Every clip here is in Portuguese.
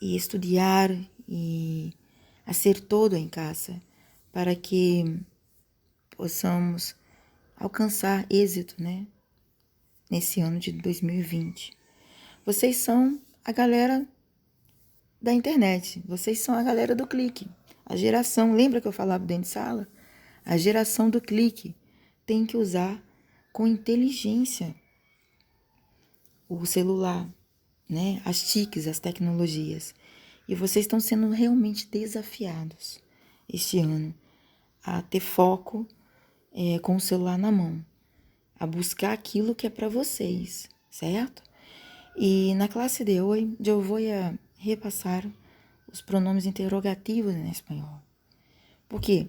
e estudar e fazer todo em casa para que possamos alcançar êxito, né? Nesse ano de 2020. Vocês são a galera da internet, vocês são a galera do clique. A geração, lembra que eu falava dentro de sala? A geração do clique tem que usar com inteligência o celular, né? As TICs, as tecnologias. E vocês estão sendo realmente desafiados este ano a ter foco com o celular na mão, a buscar aquilo que é para vocês, certo? E na classe de hoje eu vou repassar os pronomes interrogativos em espanhol. Por quê?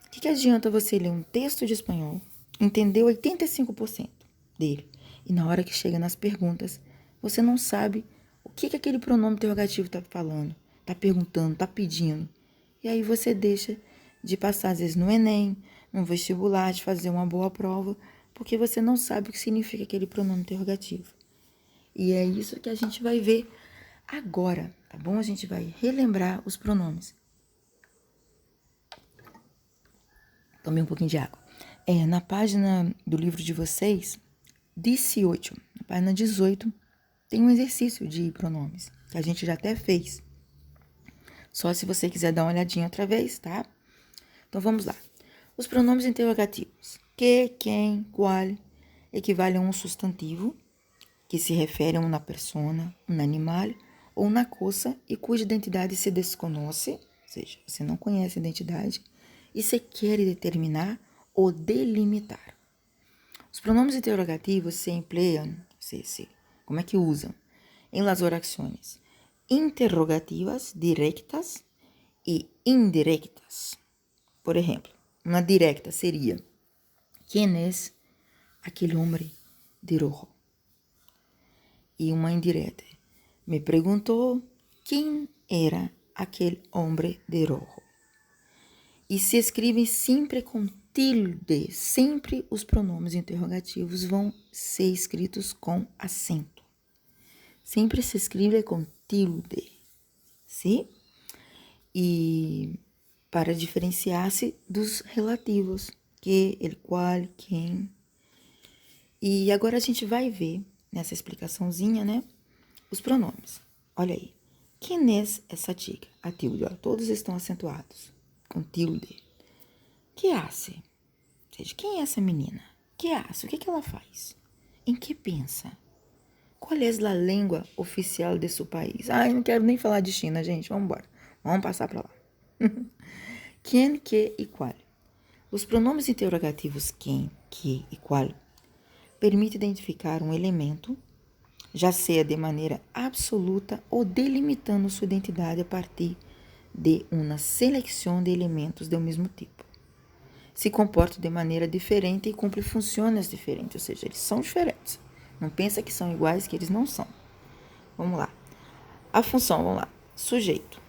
O que adianta você ler um texto de espanhol, entender 85% dele, e na hora que chega nas perguntas, você não sabe o que aquele pronome interrogativo está falando, está perguntando, está pedindo. E aí você deixa de passar, às vezes, no Enem, no vestibular, de fazer uma boa prova, porque você não sabe o que significa aquele pronome interrogativo. E é isso que a gente vai ver agora, tá bom? A gente vai relembrar os pronomes. Tomei um pouquinho de água. Na página do livro de vocês, 18, na página 18, tem um exercício de pronomes, que a gente já até fez. Só se você quiser dar uma olhadinha outra vez, tá? Então vamos lá. Os pronomes interrogativos. Que, quem, qual, equivalem a um substantivo, que se refere a uma persona, um animal ou uma coisa e cuja identidade se desconhece, ou seja, você não conhece a identidade, e se quer determinar ou delimitar. Os pronomes interrogativos se empleiam, como é que usam? Em las orações interrogativas directas e indirectas. Por exemplo, uma directa seria: quem é aquele homem de rojo? E uma indireta: me perguntou quem era aquele homem de rojo. E se escrevem sempre com tilde, sempre os pronomes interrogativos vão ser escritos com acento. Sempre se escreve com tilde, sim? E para diferenciar-se dos relativos, que, el qual, quem. E agora a gente vai ver, nessa explicaçãozinha, né, os pronomes. Olha aí. Quem é essa chica? A tilde, ó, todos estão acentuados, com tilde. Que hace? Ou seja, quem é essa menina? Que hace? O que ela faz? Em que pensa? Qual é a língua oficial de seu país? Eu não quero nem falar de China, gente. Vamos embora. Vamos passar para lá. Quem, que e qual. Os pronomes interrogativos quem, que e qual permitem identificar um elemento, já seja de maneira absoluta ou delimitando sua identidade a partir de uma seleção de elementos do mesmo tipo. Se comportam de maneira diferente e cumprem funções diferentes, ou seja, eles são diferentes. Não pensa que são iguais, que eles não são. Vamos lá. A função, vamos lá. Sujeito.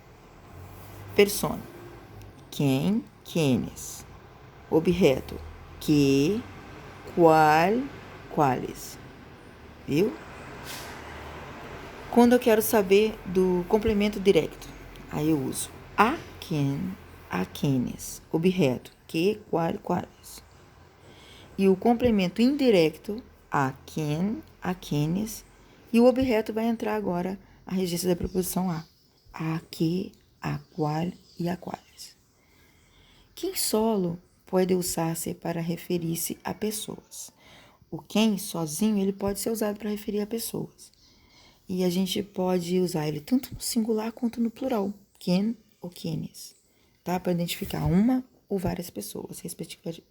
Persona. Quem, quenes. Objeto. Que, qual, quales. Viu? Quando eu quero saber do complemento direto, aí eu uso a quem, a quenes. Objeto. Que, qual, quales. E o complemento indireto, a quem, a quenes, e o objeto vai entrar agora a regência da preposição a que, a qual e a quais. Quem solo pode usar-se para referir-se a pessoas. O quem sozinho ele pode ser usado para referir a pessoas. E a gente pode usar ele tanto no singular quanto no plural, quem ou quenes, tá? Para identificar uma ou várias pessoas, respectivamente.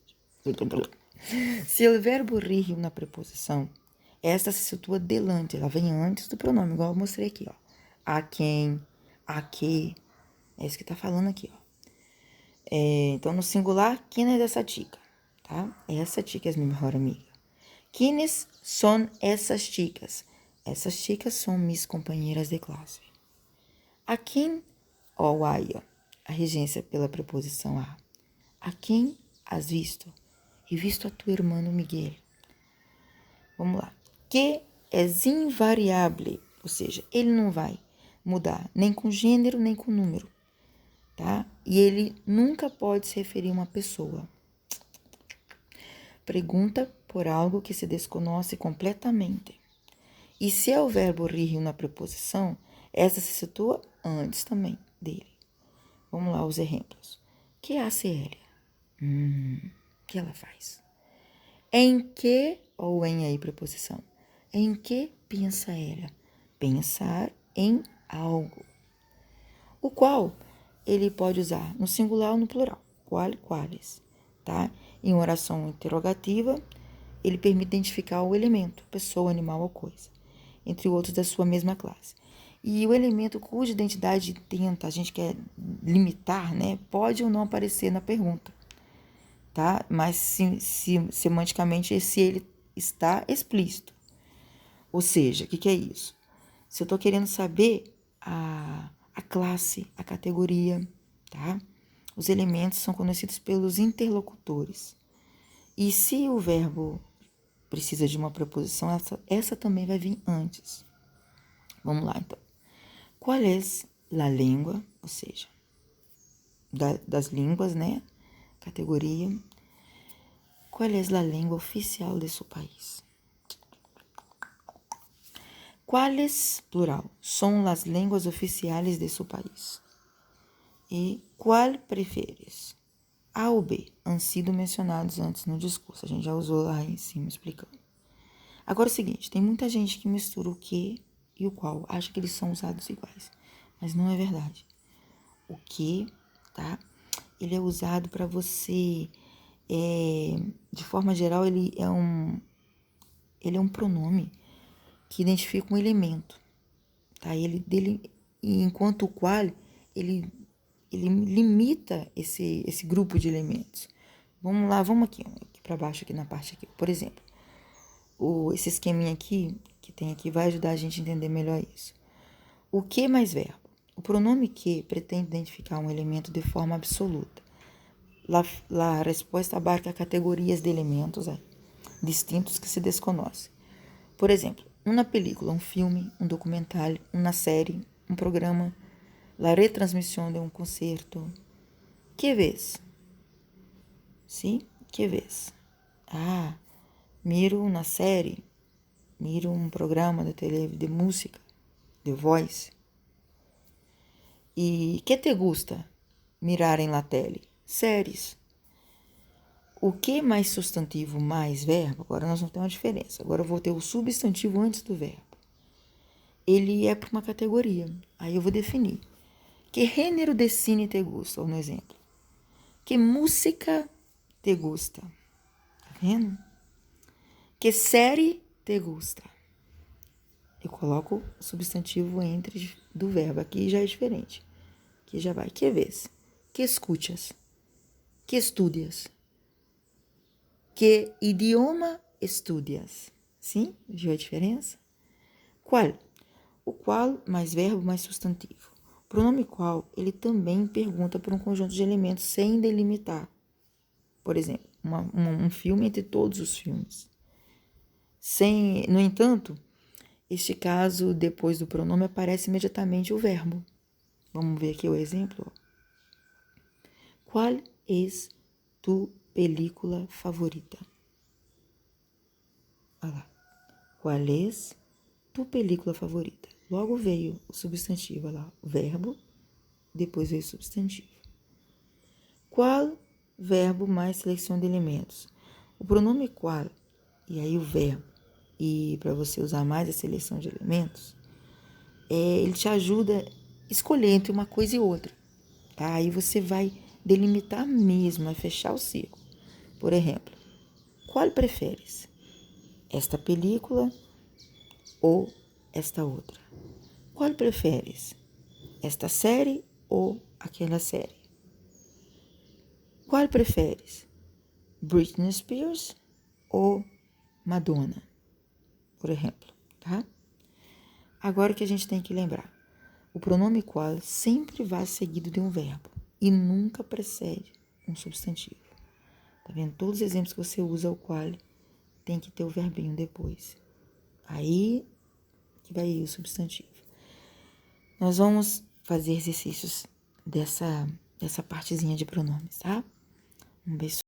Se o verbo rir na preposição, esta se situa delante, ela vem antes do pronome, igual eu mostrei aqui, ó. A quem, a que, é isso que tá falando aqui, ó. Então, no singular, quem é dessa chica, tá? Essa chica é minha melhor amiga. Quienes são essas chicas? Essas chicas são minhas companheiras de classe. A quem, ó, a regência pela preposição a. A quem has visto? E visto a tu irmão Miguel. Vamos lá. Que é invariável, ou seja, ele não vai mudar, nem com gênero, nem com número, tá? E ele nunca pode se referir a uma pessoa. Pergunta por algo que se desconhece completamente. E se é o verbo rir na preposição, essa se situa antes também dele. Vamos lá, os exemplos. Que hace Elia? O que ela faz? Em que, ou em aí preposição, em que pensa ela? Pensar em algo. O qual ele pode usar no singular ou no plural. Qual, quais, tá? Em oração interrogativa, ele permite identificar o elemento, pessoa, animal ou coisa, entre outros da sua mesma classe. E o elemento cuja identidade a gente quer limitar, né, pode ou não aparecer na pergunta, tá? Mas semanticamente se ele está explícito. Ou seja, o que é isso? Se eu estou querendo saber a classe, a categoria, tá? Os elementos são conhecidos pelos interlocutores. E se o verbo precisa de uma preposição, essa também vai vir antes. Vamos lá, então. Qual é a língua? Ou seja, das línguas, né? Categoria. Qual é a língua oficial de seu país? ¿Cuáles, plural, son las lenguas oficiales de su país? E qual prefieres? A ou B han sido mencionados antes no discurso. A gente já usou lá em cima explicando. Agora é o seguinte, tem muita gente que mistura o que e o qual. Acha que eles são usados iguais. Mas não é verdade. O que, tá? Ele é usado para você... de forma geral, ele é um pronome que identifica um elemento. Tá? Enquanto o qual, ele limita esse grupo de elementos. Vamos lá, vamos aqui para baixo, aqui na parte aqui. Por exemplo, esse esqueminha aqui, que tem aqui, vai ajudar a gente a entender melhor isso. O que mais verbo? O pronome que pretende identificar um elemento de forma absoluta. A resposta abarca categorias de elementos distintos que se desconhecem. Por exemplo, uma película, um filme, um documentário, uma série, um programa, la retransmissão de um concerto. Que vez? Sim, que vez? Miro uma série, miro um programa de televisão de música, de voz. E que te gusta mirar em la tele? Séries. O que mais substantivo mais verbo? Agora nós vamos ter uma diferença. Agora eu vou ter o substantivo antes do verbo. Ele é para uma categoria. Aí eu vou definir. Que gênero de cine te gusta? Ou no exemplo. Que música te gusta? Tá vendo? Que série te gusta? Eu coloco o substantivo entre do verbo. Aqui já é diferente. Aqui já vai. Que vez? Que escuchas? Que estudias? Que idioma estudias? Sim? Viu a diferença? Qual? O qual mais verbo mais substantivo. O pronome qual, ele também pergunta por um conjunto de elementos sem delimitar. Por exemplo, um filme entre todos os filmes. No entanto, este caso, depois do pronome, aparece imediatamente o verbo. Vamos ver aqui o exemplo. Qual é tu película favorita? Olha lá. Qual é tu película favorita? Logo veio o substantivo, olha lá, o verbo, depois veio o substantivo. Qual verbo mais seleção de elementos? O pronome qual, e aí o verbo, e para você usar mais a seleção de elementos, ele te ajuda a escolher entre uma coisa e outra, tá? Aí você vai delimitar mesmo, vai fechar o círculo. Por exemplo, qual preferes? Esta película ou esta outra? Qual preferes? Esta série ou aquela série? Qual preferes? Britney Spears ou Madonna? Por exemplo, tá? Agora o que a gente tem que lembrar. O pronome qual sempre vai seguido de um verbo e nunca precede um substantivo. Tá vendo? Todos os exemplos que você usa o qual tem que ter o verbinho depois. Aí que vai ir o substantivo. nós vamos fazer exercícios dessa partezinha de pronomes, tá? Um beijo.